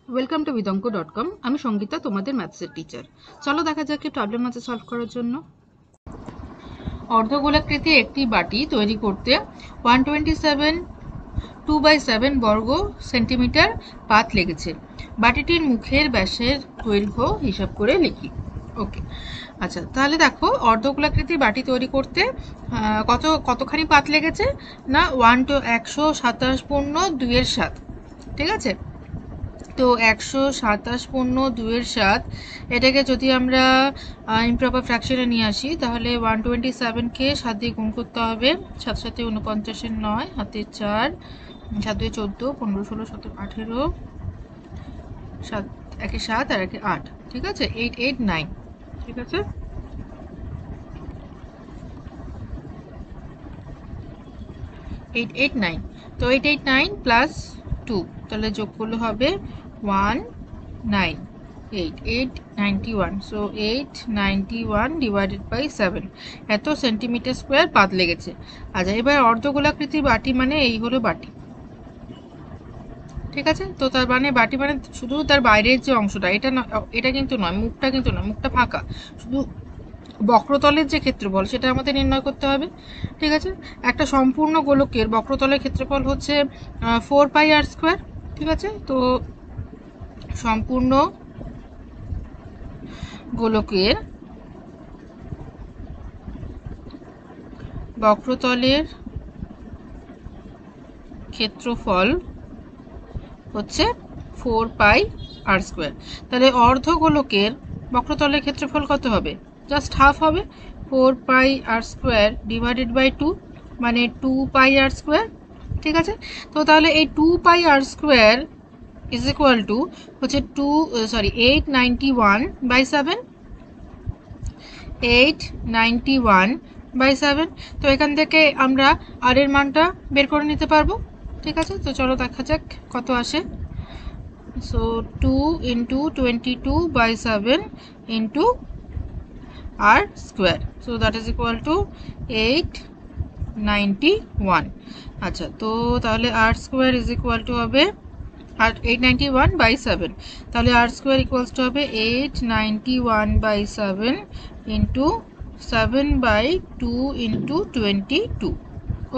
Welcome to vidonko.com। আমি সঙ্গীতা, তোমাদের ম্যাথসের teacher. চলো দেখা যাক কি প্রবলেম আছে সলভ করার জন্য। অর্ধগোলাকৃতি একটি বাটি তৈরি করতে 127 2/7 বর্গ সেন্টিমিটার পাত লেগেছে। বাটিটির মুখের ব্যাসের দৈর্ঘ্য হিসাব করে লিখি। ওকে, আচ্ছা তাহলে দেখো অর্ধগোলাকৃতি বাটি তৈরি করতে কতখানি পাত লেগেছে না 127.2/7। ঠিক আছে, তো 127.2/7 এটাকে যদি আমরা ইমপ্রপার ফ্র্যাকশনে নিয়ে আসি তাহলে 127কে 7 দিয়ে গুণ করতে হবে। 7 7 49 9 হাতে 4 7 2 14 15 16 17 18 7 1 7 আর 1 8। ঠিক আছে, 8 8 9। ঠিক আছে, এইট এইট নাইন। তো 889 প্লাস 2 তাহলে যোগ করলে হবে 1 9 8 891। সো 891 ডিভাইডেড বাই 7 এত সেন্টিমিটার স্কোয়ার পাত লেগেছে। আচ্ছা, এবার অর্ধগোলাকৃতি বাটি মানে এই হলো বাটি। ঠিক আছে, তো তার মানে বাটি মানে শুধু তার বাইরের যে অংশটা, এটা কিন্তু নয়, মুখটা কিন্তু নয়, মুখটা ফাঁকা, শুধু বক্রতলের যে ক্ষেত্রফল সেটা আমাদের নির্ণয় করতে হবে। ঠিক আছে, একটা সম্পূর্ণ গোলকের বক্রতলের ক্ষেত্রফল হচ্ছে 4πr²। ঠিক আছে, তো সম্পূর্ণ গোলকের বক্রতলের ক্ষেত্রফল হচ্ছে 4πr²। তাহলে অর্ধগোলকের বক্রতলের ক্ষেত্রফল কত হবে? জাস্ট হাফ হবে, 4πr² ডিভাইডেড বাই 2 মানে 2πr²। ঠিক আছে, তো তাহলে এই 2πr² ইজ ইকুয়াল টু হচ্ছে 891/7। 891/7। তো এখান থেকে আমরা আর এর মানটা বের করে নিতে পারবো। ঠিক আছে, তো চলো দেখা যাক কত আসে। So 2 × 22/7 into r²। So that is equal to 891। আচ্ছা, তো তাহলে r² ইজ ইকুয়াল টু হবে 891/7। তাহলে r² ইকুয়ালস টু হবে 891/7 ইন্টু 7/2 ইন্টু 22।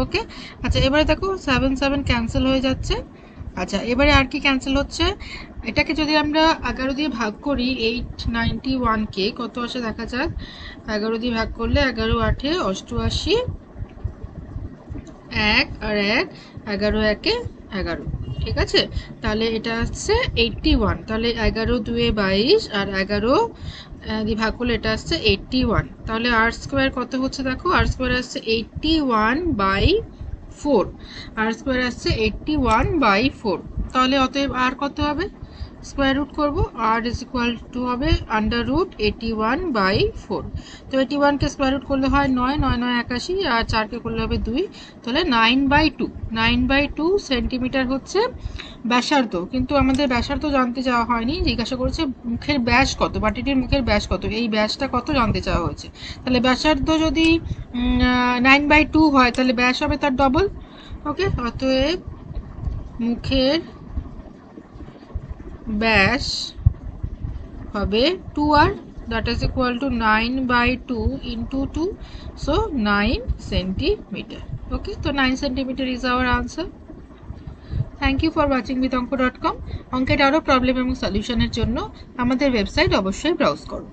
ওকে, আচ্ছা এবারে দেখো 7 7 ক্যান্সেল হয়ে যাচ্ছে। আচ্ছা, এবারে আর কি ক্যান্সেল হচ্ছে? এটাকে যদি আমরা 11 দিয়ে ভাগ করি, 891কে কত আসে দেখা যাক। 11 দিয়ে ভাগ করলে 11 8 88, 1 আর 1 11 1 11। ঠিক আছে, তাহলে এটা আসছে 81। তাহলে 11 2 22 আর 11 দিয়ে ভাগ করলে এটা আসছে 81। তাহলে r² কত হচ্ছে দেখো, r² আসছে 81/4। r² আসছে 81/4। তাহলে অতএব আর কত হবে? স্কোয়ার রুট করবো, আর ইজ ইকুয়াল টু হবে √81/4। তো 81কে স্কোয়ার রুট করলে হয় 9 9 9 81 আর 4কে করলে হবে 2, তাহলে 9/2। 9/2 সেন্টিমিটার হচ্ছে ব্যাসার্ধ। কিন্তু আমাদের ব্যাসার্ধ জানতে চাওয়া হয়নি, জিজ্ঞাসা করেছে মুখের ব্যাস কত, বাটিটির মুখের ব্যাস কত, এই ব্যাসটা কত জানতে চাওয়া হয়েছে। তাহলে ব্যাসার্ধ যদি 9/2 হয় তাহলে ব্যাস হবে তার ডবল। ওকে, অতএব মুখের ব্যাস হবে 2r, that is equal to 9/2 into 2, so 9 centimeter. Okay, so 9 centimeter is our answer. Thank you for watching vidonko.com। অঙ্কের আরও প্রবলেম এবং সলিউশনের জন্য আমাদের ওয়েবসাইট অবশ্যই ব্রাউজ করো।